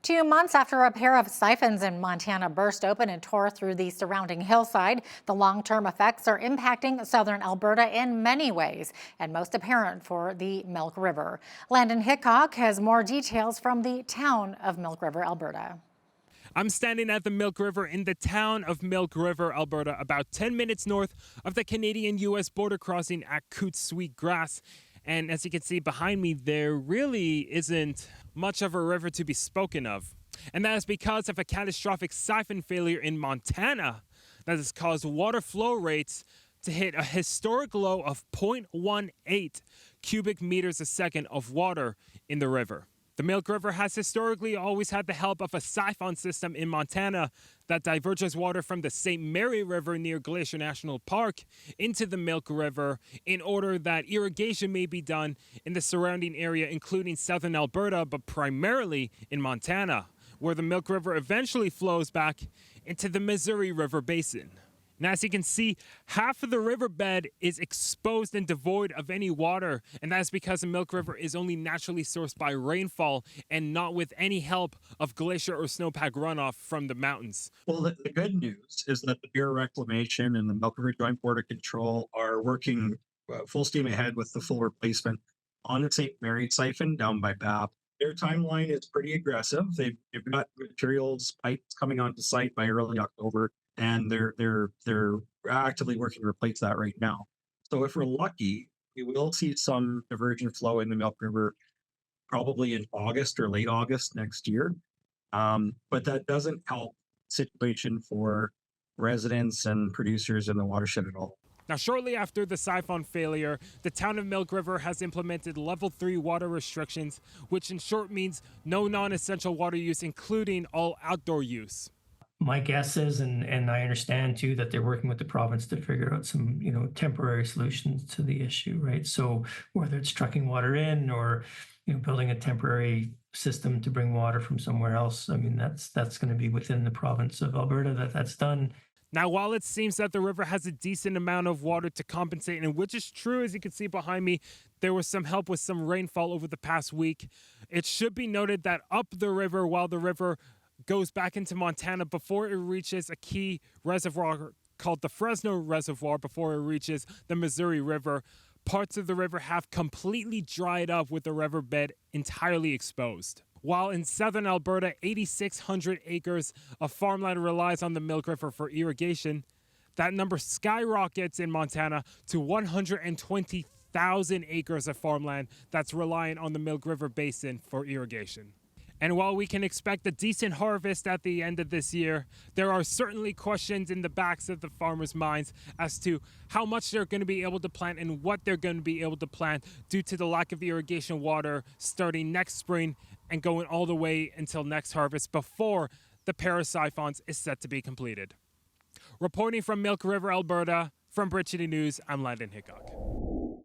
2 months after a pair of siphons in Montana burst open and tore through the surrounding hillside, the long-term effects are impacting southern Alberta in many ways, and most apparent for the Milk River. Landon Hickok has more details from the town of Milk River, Alberta. I'm standing at the Milk River in the town of Milk River, Alberta, about 10 minutes north of the Canadian-U.S. border crossing at Coutts Sweet Grass. And as you can see behind me, there really isn't much of a river to be spoken of. And that is because of a catastrophic siphon failure in Montana that has caused water flow rates to hit a historic low of 0.18 cubic meters a second of water in the river. The Milk River has historically always had the help of a siphon system in Montana that diverges water from the St. Mary River near Glacier National Park into the Milk River in order that irrigation may be done in the surrounding area, including southern Alberta, but primarily in Montana, where the Milk River eventually flows back into the Missouri River Basin. Now, as you can see, half of the riverbed is exposed and devoid of any water, and that's because the Milk River is only naturally sourced by rainfall and not with any help of glacier or snowpack runoff from the mountains. Well, the good news is that the Bureau of Reclamation and the Milk River Joint Board of Control are working full steam ahead with the full replacement on the St. Mary siphon down by BAP. Their timeline is pretty aggressive. They've got materials, pipes coming onto site by early October, and they're actively working to replace that right now. So if we're lucky, we will see some diversion flow in the Milk River probably in August or late August next year. But that doesn't help the situation for residents and producers in the watershed at all. Now, shortly after the siphon failure, the town of Milk River has implemented level 3 water restrictions, which in short means no non-essential water use, including all outdoor use. My guess is, and I understand too, that they're working with the province to figure out some, temporary solutions to the issue, right? So whether it's trucking water in or, building a temporary system to bring water from somewhere else, I mean, that's going to be within the province of Alberta that's done. Now, while it seems that the river has a decent amount of water to compensate, and which is true, as you can see behind me, there was some help with some rainfall over the past week. It should be noted that up the river, while the river goes back into Montana before it reaches a key reservoir called the Fresno Reservoir, before it reaches the Missouri River, parts of the river have completely dried up with the riverbed entirely exposed. While in southern Alberta, 8,600 acres of farmland relies on the Milk River for irrigation, that number skyrockets in Montana to 120,000 acres of farmland that's relying on the Milk River Basin for irrigation. And while we can expect a decent harvest at the end of this year, there are certainly questions in the backs of the farmers' minds as to how much they're going to be able to plant and what they're going to be able to plant due to the lack of irrigation water starting next spring and going all the way until next harvest before the pair of siphons is set to be completed. Reporting from Milk River, Alberta, from Bridge City News, I'm Landon Hickok.